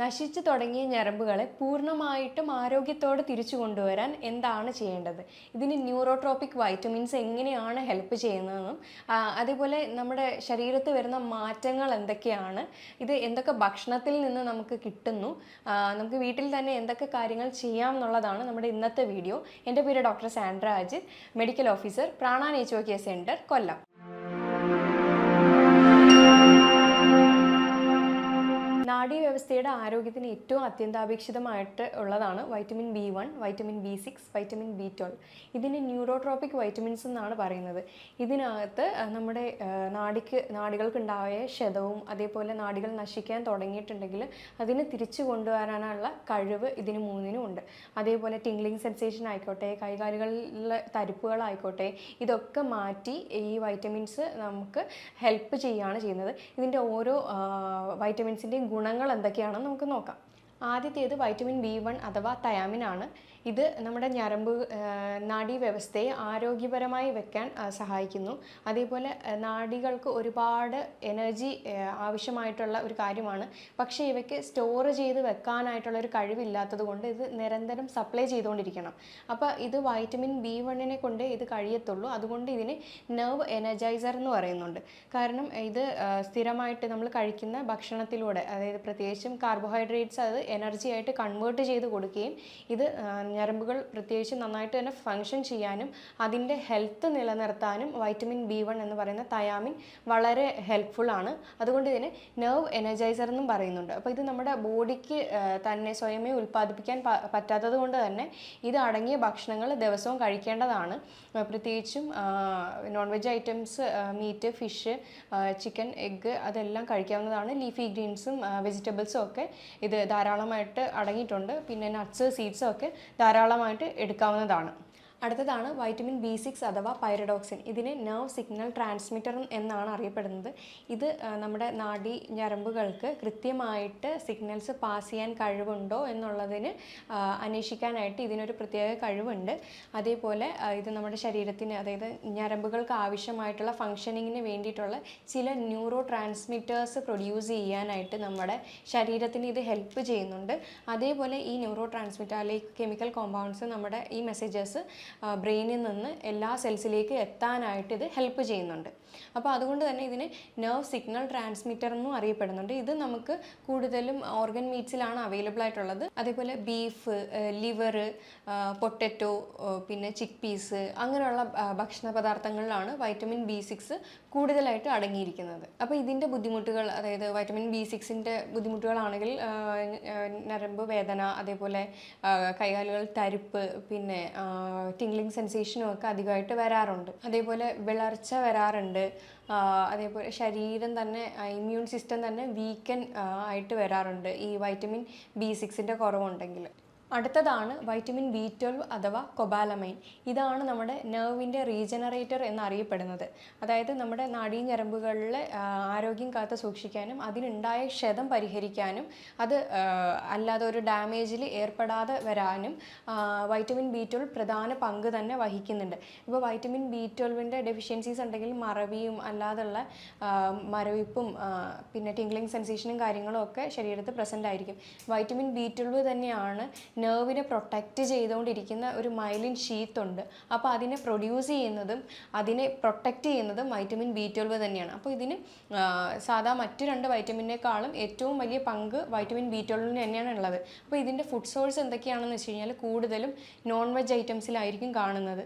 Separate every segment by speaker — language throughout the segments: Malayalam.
Speaker 1: നശിച്ചു തുടങ്ങിയ ഞരമ്പുകളെ പൂർണ്ണമായിട്ടും ആരോഗ്യത്തോടെ തിരിച്ചു കൊണ്ടുവരാൻ എന്താണ് ചെയ്യേണ്ടത്? ഇതിന് ന്യൂറോട്രോപിക് വൈറ്റമിൻസ് എങ്ങനെയാണ് ഹെൽപ്പ് ചെയ്യുന്നതെന്നും അതേപോലെ നമ്മുടെ ശരീരത്തിൽ വരുന്ന മാറ്റങ്ങൾ എന്തൊക്കെയാണ്, ഇത് എന്തൊക്കെ ഭക്ഷണത്തിൽ നിന്ന് നമുക്ക് കിട്ടുന്നു, നമുക്ക് വീട്ടിൽ തന്നെ എന്തൊക്കെ കാര്യങ്ങൾ ചെയ്യാം എന്നുള്ളതാണ് നമ്മുടെ ഇന്നത്തെ വീഡിയോ. എൻ്റെ പേര് doctor Sandra Ajith, medical officer, Prana natural care centre, Kollam. നാഡീവ്യവസ്ഥയുടെ ആരോഗ്യത്തിന് ഏറ്റവും അത്യന്താപേക്ഷിതമായിട്ട് ഉള്ളതാണ് vitamin B1, vitamin B6, vitamin B12. ഇതിന് ന്യൂറോട്രോപിക് വൈറ്റമിൻസ് എന്നാണ് പറയുന്നത്. ഇതിനകത്ത് നമ്മുടെ നാഡികൾക്കുണ്ടായ ക്ഷതവും അതേപോലെ നാഡികൾ നശിക്കാൻ തുടങ്ങിയിട്ടുണ്ടെങ്കിൽ അതിനെ തിരിച്ചു കൊണ്ടുവരാനുള്ള കഴിവ് ഇതിന് മൂന്നിനും ഉണ്ട്. അതേപോലെ ടിംഗ്ലിംഗ് സെൻസേഷൻ ആയിക്കോട്ടെ, കൈകാലുകളിലെ തരിപ്പുകളായിക്കോട്ടെ, ഇതൊക്കെ മാറ്റി ഈ വൈറ്റമിൻസ് നമുക്ക് ഹെൽപ്പ് ചെയ്യുകയാണ് ചെയ്യുന്നത്. ഇതിൻ്റെ ഓരോ വൈറ്റമിൻസിൻ്റെയും ഗുണങ്ങൾ എന്തൊക്കെയാണെന്ന് നമുക്ക് നോക്കാം. ആദ്യത്തേത് വൈറ്റമിൻ B1 അഥവാ തയാമിൻ ആണ്. ഇത് നമ്മുടെ നാഡീവ്യവസ്ഥയെ ആരോഗ്യപരമായി വെക്കാൻ സഹായിക്കുന്നു. അതേപോലെ നാഡികൾക്ക് ഒരുപാട് എനർജി ആവശ്യമായിട്ടുള്ള ഒരു കാര്യമാണ്. പക്ഷേ ഇവയ്ക്ക് സ്റ്റോർ ചെയ്ത് വെക്കാനായിട്ടുള്ള ഒരു കഴിവില്ലാത്തത് കൊണ്ട് ഇത് നിരന്തരം സപ്ലൈ ചെയ്തുകൊണ്ടിരിക്കണം. അപ്പോൾ ഇത് വൈറ്റമിൻ B1 കൊണ്ട് ഇത് കഴിയത്തുള്ളൂ. അതുകൊണ്ട് ഇതിന് നെർവ് എനർജൈസർ എന്ന് പറയുന്നുണ്ട്. കാരണം ഇത് സ്ഥിരമായിട്ട് നമ്മൾ കഴിക്കുന്ന ഭക്ഷണത്തിലൂടെ, അതായത് പ്രത്യേകിച്ചും കാർബോഹൈഡ്രേറ്റ്സ്, അത് എനർജി ആയിട്ട് കൺവേർട്ട് ചെയ്ത് കൊടുക്കുകയും ഇത് ഞരമ്പുകൾ പ്രത്യേകിച്ച് നന്നായിട്ട് തന്നെ ഫങ്ഷൻ ചെയ്യാനും അതിൻ്റെ ഹെൽത്ത് നിലനിർത്താനും വൈറ്റമിൻ B1 എന്ന് പറയുന്ന തയാമിൻ വളരെ ഹെൽപ്ഫുൾ ആണ്. അതുകൊണ്ട് ഇതിന് നെർവ് എനർജൈസർ എന്നും പറയുന്നുണ്ട്. അപ്പോൾ ഇത് നമ്മുടെ ബോഡിക്ക് തന്നെ സ്വയമേ ഉൽപ്പാദിപ്പിക്കാൻ പറ്റാത്തത് കൊണ്ട് തന്നെ ഇത് അടങ്ങിയ ഭക്ഷണങ്ങൾ ദിവസവും കഴിക്കേണ്ടതാണ്. പ്രത്യേകിച്ചും non veg items, meat, fish, chicken, egg അതെല്ലാം കഴിക്കാവുന്നതാണ്. ലീഫി ഗ്രീൻസും വെജിറ്റബിൾസും ഒക്കെ ഇത് ധാരാളമായിട്ട് അടങ്ങിയിട്ടുണ്ട്. പിന്നെ നട്ട്സ്, സീഡ്സും ഒക്കെ ധാരാളമായിട്ട് എടുക്കാവുന്നതാണ്. അടുത്തതാണ് വൈറ്റമിൻ B6 അഥവാ പൈറഡോക്സിൻ. ഇതിനെ നെർവ് സിഗ്നൽ ട്രാൻസ്മിറ്റർ എന്നാണ് അറിയപ്പെടുന്നത്. ഇത് നമ്മുടെ ഞരമ്പുകൾക്ക് കൃത്യമായിട്ട് സിഗ്നൽസ് പാസ് ചെയ്യാൻ കഴിവുണ്ടോ എന്നുള്ളതിന് അന്വേഷിക്കാനായിട്ട് ഇതിനൊരു പ്രത്യേക കഴിവുണ്ട്. അതേപോലെ ഇത് നമ്മുടെ ശരീരത്തിന്, അതായത് ഞരമ്പുകൾക്ക് ആവശ്യമായിട്ടുള്ള ഫങ്ഷനിങ്ങിന് വേണ്ടിയിട്ടുള്ള ചില ന്യൂറോ ട്രാൻസ്മിറ്റേഴ്സ് പ്രൊഡ്യൂസ് ചെയ്യാനായിട്ട് നമ്മുടെ ശരീരത്തിന് ഇത് ഹെൽപ്പ് ചെയ്യുന്നുണ്ട്. അതേപോലെ ഈ ന്യൂറോ ട്രാൻസ്മിറ്റർ അല്ലെങ്കിൽ കെമിക്കൽ കോമ്പൗണ്ട്സ് നമ്മുടെ ഈ മെസ്സേജസ് ബ്രെയിനിൽ നിന്ന് എല്ലാ സെൽസിലേക്ക് എത്താനായിട്ട് ഇത് ഹെൽപ്പ് ചെയ്യുന്നുണ്ട്. അപ്പോൾ അതുകൊണ്ട് തന്നെ ഇതിന് നെർവ് സിഗ്നൽ ട്രാൻസ്മിറ്റർ എന്നും അറിയപ്പെടുന്നുണ്ട്. ഇത് നമുക്ക് കൂടുതലും ഓർഗൻ മീറ്റ്സിലാണ് അവൈലബിൾ ആയിട്ടുള്ളത്. അതേപോലെ ബീഫ്, ലിവർ, പൊട്ടറ്റോ, പിന്നെ ചിക്ക് പീസ്, അങ്ങനെയുള്ള ഭക്ഷണ പദാർത്ഥങ്ങളിലാണ് വൈറ്റമിൻ B6 കൂടുതലായിട്ട് അടങ്ങിയിരിക്കുന്നത്. അപ്പോൾ ഇതിൻ്റെ ബുദ്ധിമുട്ടുകൾ, അതായത് വൈറ്റമിൻ B6ൻ്റെ ബുദ്ധിമുട്ടുകളാണെങ്കിൽ നരമ്പ് വേദന, അതേപോലെ കൈകാലുകൾ തരിപ്പ്, പിന്നെ ടിംഗ്ലിംഗ് സെൻസേഷനും ഒക്കെ അധികമായിട്ട് വരാറുണ്ട്. അതേപോലെ വിളർച്ച വരാറുണ്ട്. അതേപോലെ ശരീരം തന്നെ, ഇമ്മ്യൂൺ സിസ്റ്റം തന്നെ വീക്കൻ ആയിട്ട് വരാറുണ്ട് ഈ വൈറ്റമിൻ B6ൻ്റെ കുറവുണ്ടെങ്കിൽ. അടുത്തതാണ് വൈറ്റമിൻ B12 അഥവാ കൊബാലമൈൻ. ഇതാണ് നമ്മുടെ നെർവിൻ്റെ റീജനറേറ്റർ എന്നറിയപ്പെടുന്നത്. അതായത് നമ്മുടെ നാഡീഞരമ്പുകളിലെ ആരോഗ്യം കാത്തു സൂക്ഷിക്കാനും അതിനുണ്ടായ ക്ഷതം പരിഹരിക്കാനും അത് അല്ലാതെ ഒരു ഡാമേജിൽ ഏർപ്പെടാതെ വരാനും വൈറ്റമിൻ B12 പ്രധാന പങ്ക് തന്നെ വഹിക്കുന്നുണ്ട്. ഇപ്പോൾ വൈറ്റമിൻ B12ൻ്റെ ഡെഫിഷ്യൻസീസ് ഉണ്ടെങ്കിൽ മറവിയും അല്ലാതുള്ള മരവിപ്പും പിന്നെ ടിംഗ്ലിംഗ് സെൻസേഷനും കാര്യങ്ങളും ഒക്കെ ശരീരത്തിൽ പ്രസൻ്റ് ആയിരിക്കും. വൈറ്റമിൻ B12 തന്നെയാണ് നെർവിനെ പ്രൊട്ടക്റ്റ് ചെയ്തുകൊണ്ടിരിക്കുന്ന ഒരു മൈലിൻ ഷീത്ത് ഉണ്ട്. അപ്പോൾ അതിനെ പ്രൊഡ്യൂസ് ചെയ്യുന്നതും അതിനെ പ്രൊട്ടക്റ്റ് ചെയ്യുന്നതും വൈറ്റമിൻ B12 തന്നെയാണ്. അപ്പോൾ ഇതിന് സാധാ മറ്റ് രണ്ട് വൈറ്റമിനേക്കാളും ഏറ്റവും വലിയ പങ്ക് വൈറ്റമിൻ B12 തന്നെയാണ് ഉള്ളത്. അപ്പോൾ ഇതിൻ്റെ ഫുഡ് സോഴ്സ് എന്തൊക്കെയാണെന്ന് വെച്ച് കഴിഞ്ഞാൽ കൂടുതലും നോൺ വെജ് ഐറ്റംസിലായിരിക്കും കാണുന്നത്.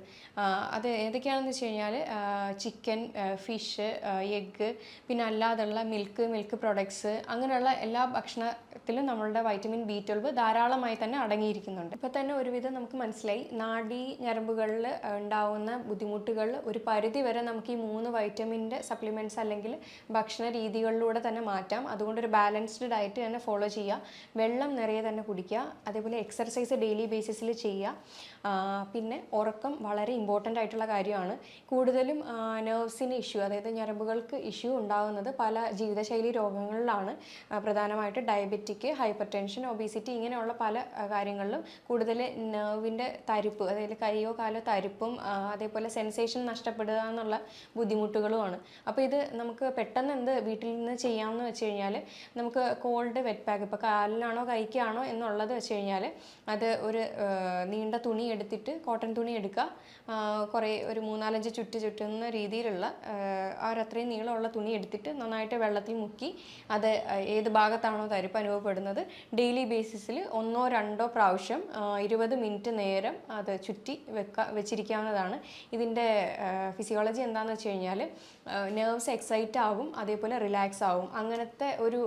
Speaker 1: അത് ഏതൊക്കെയാണെന്ന് വെച്ച് കഴിഞ്ഞാൽ ചിക്കൻ, ഫിഷ്, എഗ്ഗ്, പിന്നെ അല്ലാതുള്ള മിൽക്ക് പ്രൊഡക്ട്സ്, അങ്ങനെയുള്ള എല്ലാ ഭക്ഷണത്തിലും നമ്മളുടെ വൈറ്റമിൻ B12 ധാരാളമായി തന്നെ അടങ്ങിയിരിക്കുന്നുണ്ട്. ഇപ്പോൾ തന്നെ ഒരുവിധം നമുക്ക് മനസ്സിലായി ഞരമ്പുകളിൽ ഉണ്ടാവുന്ന ബുദ്ധിമുട്ടുകൾ ഒരു പരിധി വരെ നമുക്ക് ഈ 3 വൈറ്റമിൻ്റെ സപ്ലിമെൻറ്റ്സ് അല്ലെങ്കിൽ ഭക്ഷണ രീതികളിലൂടെ തന്നെ മാറ്റാം. അതുകൊണ്ട് ഒരു ബാലൻസ്ഡ് ഡയറ്റ് തന്നെ ഫോളോ ചെയ്യുക, വെള്ളം നിറയെ തന്നെ കുടിക്കുക, അതേപോലെ എക്സർസൈസ് ഡെയിലി ബേസിസിൽ ചെയ്യുക. പിന്നെ ഉറക്കം വളരെ ഇമ്പോർട്ടൻ്റ് ആയിട്ടുള്ള കാര്യമാണ്. കൂടുതലും നെർവ്സിന് ഇഷ്യൂ, അതായത് ഞരമ്പുകൾക്ക് ഇഷ്യൂ ഉണ്ടാകുന്നത് പല ജീവിതശൈലി രോഗങ്ങളിലാണ്. പ്രധാനമായിട്ട് diabetic, diabetic, hyper tension, obesity ഇങ്ങനെയുള്ള പല കാര്യങ്ങളിലും കൂടുതൽ നെർവിൻ്റെ തരിപ്പ്, അതായത് കൈയോ കാലോ തരിപ്പും അതേപോലെ സെൻസേഷൻ നഷ്ടപ്പെടുക എന്നുള്ള ബുദ്ധിമുട്ടുകളുമാണ്. അപ്പോൾ ഇത് നമുക്ക് പെട്ടെന്ന് എന്ത് വീട്ടിൽ നിന്ന് ചെയ്യാമെന്ന് വെച്ച് കഴിഞ്ഞാൽ, നമുക്ക് കോൾഡ് വെറ്റ് പാക്ക്, ഇപ്പോൾ കാലിനാണോ കൈക്കാണോ എന്നുള്ളത് വെച്ച് കഴിഞ്ഞാൽ അത് ഒരു നീണ്ട തുണി എടുത്തിട്ട്, കോട്ടൺ തുണി എടുക്കുക, കുറേ ഒരു 3-4 ചുറ്റുന്ന രീതിയിലുള്ള അത്രയും നീളമുള്ള തുണി എടുത്തിട്ട് നന്നായിട്ട് വെള്ളത്തിൽ മുക്കി അത് ഏത് ഭാഗത്താണോ തരിപ്പ് അനുഭവപ്പെടുന്നത് ഡെയിലി ബേസിസിൽ 1-2 പ്രാവശ്യം 20 മിനിറ്റ് നേരം അത് ചുറ്റി വെച്ചിരിക്കാവുന്നതാണ്. ഇതിൻ്റെ ഫിസിയോളജി എന്താണെന്ന് വെച്ച് കഴിഞ്ഞാൽ നെർവ്സ് എക്സൈറ്റ് ആവും, അതേപോലെ റിലാക്സ് ആവും. അങ്ങനത്തെ ഒരു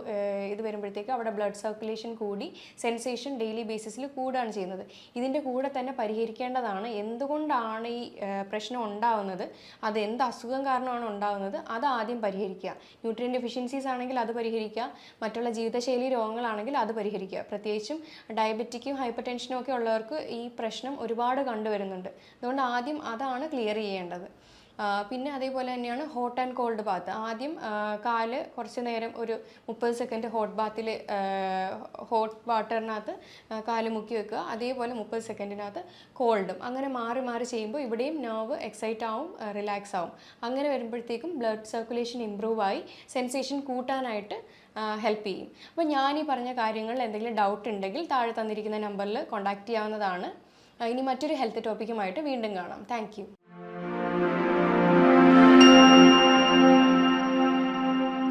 Speaker 1: ഇത് വരുമ്പോഴത്തേക്ക് അവിടെ ബ്ലഡ് സർക്കുലേഷൻ കൂടി സെൻസേഷൻ ഡെയിലി ബേസിസിൽ കൂടുകയാണ് ചെയ്യുന്നത്. ഇതിൻ്റെ കൂടെ തന്നെ പരിഹരിക്കേണ്ടതാണ് എന്തുകൊണ്ടാണ് ഈ പ്രശ്നം ഉണ്ടാവുന്നത്, അത് എന്ത് അസുഖം കാരണമാണ് ഉണ്ടാകുന്നത്, അത് ആദ്യം പരിഹരിക്കുക. ന്യൂട്രിയൻ ഡെഫിഷ്യൻസീസ് ആണെങ്കിൽ അത് പരിഹരിക്കുക, മറ്റുള്ള ജീവിതശൈലി രോഗങ്ങളാണെങ്കിൽ അത് പരിഹരിക്കുക. പ്രത്യേകിച്ചും ഡയബറ്റിക്കും ഹൈപ്പർ ടെൻഷനും ഒക്കെ ഉള്ളവർക്ക് ഈ പ്രശ്നം ഒരുപാട് കണ്ടുവരുന്നുണ്ട്. അതുകൊണ്ട് ആദ്യം അതാണ് ക്ലിയർ ചെയ്യേണ്ടത്. പിന്നെ അതേപോലെ തന്നെയാണ് ഹോട്ട് ആൻഡ് കോൾഡ് ബാത്ത്. ആദ്യം കാല് കുറച്ച് നേരം ഒരു 30 സെക്കൻഡ് ഹോട്ട് വാട്ടറിനകത്ത് കാല് മുക്കി വെക്കുക, അതേപോലെ 30 സെക്കൻഡിനകത്ത് കോൾഡും. അങ്ങനെ മാറി മാറി ചെയ്യുമ്പോൾ ഇവിടെയും നെർവ് എക്സൈറ്റ് ആവും, റിലാക്സ് ആവും. അങ്ങനെ വരുമ്പോഴത്തേക്കും ബ്ലഡ് സർക്കുലേഷൻ ഇമ്പ്രൂവ് ആയി സെൻസേഷൻ കൂട്ടാനായിട്ട് ഹെൽപ്പ് ചെയ്യും. അപ്പോൾ ഞാൻ ഈ പറഞ്ഞ കാര്യങ്ങളിൽ എന്തെങ്കിലും ഡൗട്ട് ഉണ്ടെങ്കിൽ താഴെ തന്നിരിക്കുന്ന നമ്പറിൽ കോൺടാക്റ്റ് ചെയ്യാവുന്നതാണ്. ഇനി മറ്റൊരു ഹെൽത്ത് ടോപ്പിക്കുമായിട്ട് വീണ്ടും കാണാം. താങ്ക്